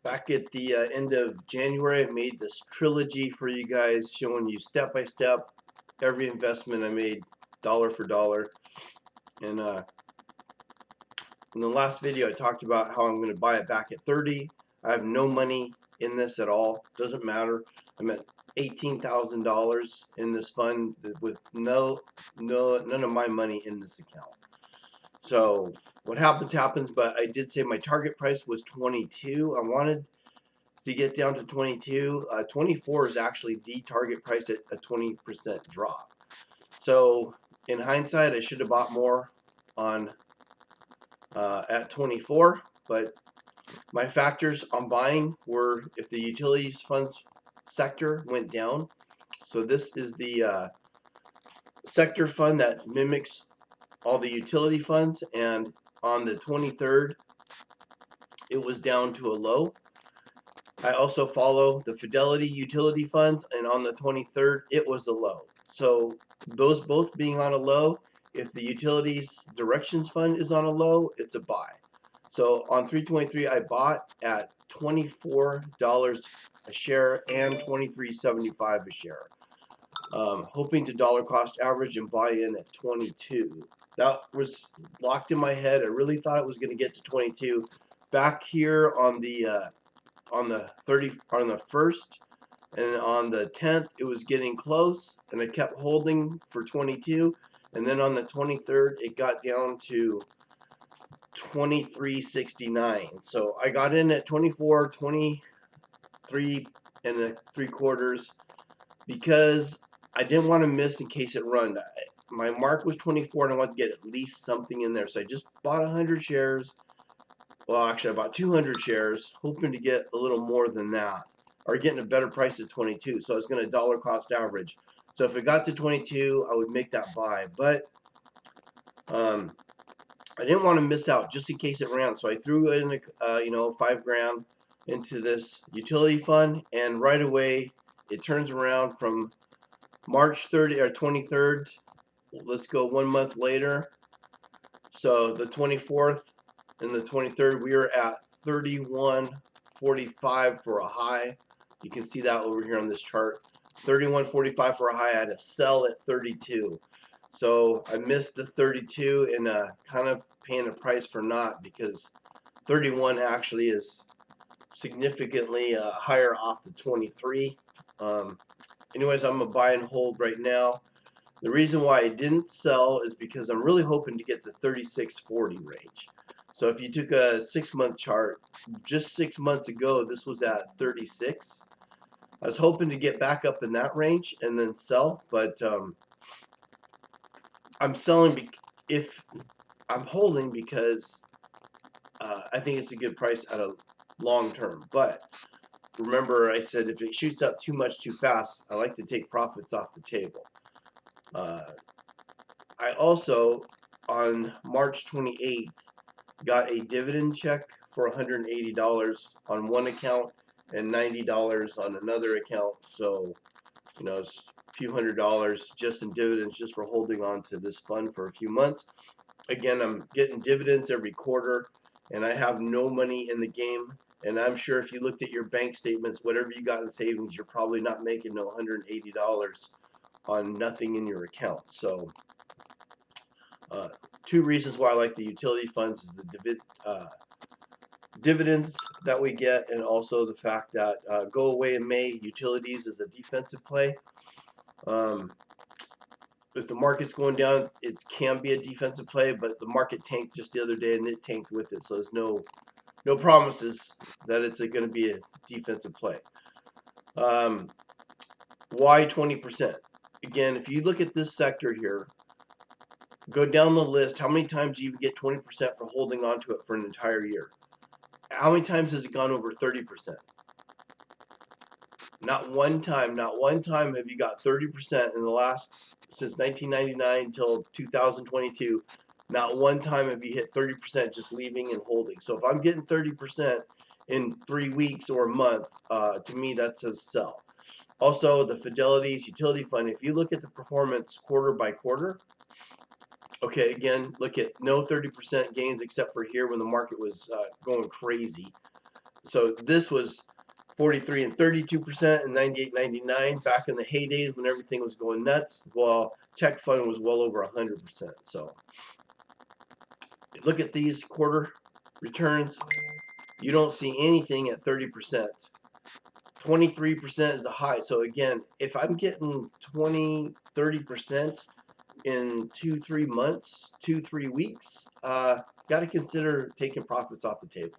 Back at the end of January, I made this trilogy for you guys showing you step by step every investment I made dollar for dollar. And in the last video, I talked about how I'm going to buy it back at 30. I have no money in this at all. Doesn't matter. I'm at $18,000 in this fund with none of my money in this account. So what happens happens, but I did say my target price was 22. I wanted to get down to 22. 24 is actually the target price at a 20% drop. So in hindsight, I should have bought more on at 24, but my factors on buying were if the utilities funds sector went down. So this is the sector fund that mimics all the utility funds, and on the 23rd, it was down to a low. I also follow the Fidelity utility funds, and on the 23rd, it was a low. So those both being on a low, if the utilities directions fund is on a low, it's a buy. So on 323, I bought at $24 a share and $23.75 a share, hoping to dollar cost average and buy in at 22. That was locked in my head. I really thought it was going to get to 22. Back here on the 1st and on the 10th it was getting close, and I kept holding for 22, and then on the 23rd it got down to 23.69. So I got in at 24, 23 and 3/4 because I didn't want to miss in case it run. My mark was 24 and I wanted to get at least something in there, so I just bought 100 shares. Well, actually, I bought 200 shares, hoping to get a little more than that, or getting a better price at 22. So I was going to dollar cost average. So if it got to 22, I would make that buy. But I didn't want to miss out just in case it ran. So I threw in, $5 grand into this utility fund, and right away it turns around from March 30 or 23rd. Let's go 1 month later. So the 24th and the 23rd, we were at 31.45 for a high. You can see that over here on this chart. 31.45 for a high. I had to sell at 32. So I missed the 32 and kind of paying a price for not, because 31 actually is significantly higher off the 23. Anyways, I'm going to buy and hold right now. The reason why I didn't sell is because I'm really hoping to get the 36.40 range. So if you took a 6-month chart, just 6 months ago, this was at 36. I was hoping to get back up in that range and then sell, but I'm selling if I'm holding because I think it's a good price at a long term. But remember, I said if it shoots up too much too fast, I like to take profits off the table. I also, on March 28th, got a dividend check for $180 on one account and $90 on another account. So, it's a few $100s just in dividends just for holding on to this fund for a few months. Again, I'm getting dividends every quarter, and I have no money in the game. And I'm sure if you looked at your bank statements, whatever you got in savings, you're probably not making no $180 on nothing in your account. So, two reasons why I like the utility funds is the dividends that we get, and also the fact that go away in May, utilities is a defensive play. If the market's going down, it can be a defensive play, but the market tanked just the other day, and it tanked with it. So there's no promises that it's going to be a defensive play. Why 20%? Again, if you look at this sector here, go down the list, how many times do you get 20% for holding on to it for an entire year? How many times has it gone over 30%? Not one time. Not one time have you got 30% in the last, since 1999 until 2022. Not one time have you hit 30% just leaving and holding. So if I'm getting 30% in 3 weeks or a month, to me that says sell. Also, the Fidelity's utility fund, if you look at the performance quarter by quarter, okay, again, look at no 30% gains except for here when the market was going crazy. So this was 43 and 32% and 98, 99 back in the heydays when everything was going nuts, while tech fund was well over 100%. So look at these quarter returns. You don't see anything at 30%. 23% is the high. So again, if I'm getting 20, 30% in 2-3 months, 2-3 weeks, got to consider taking profits off the table.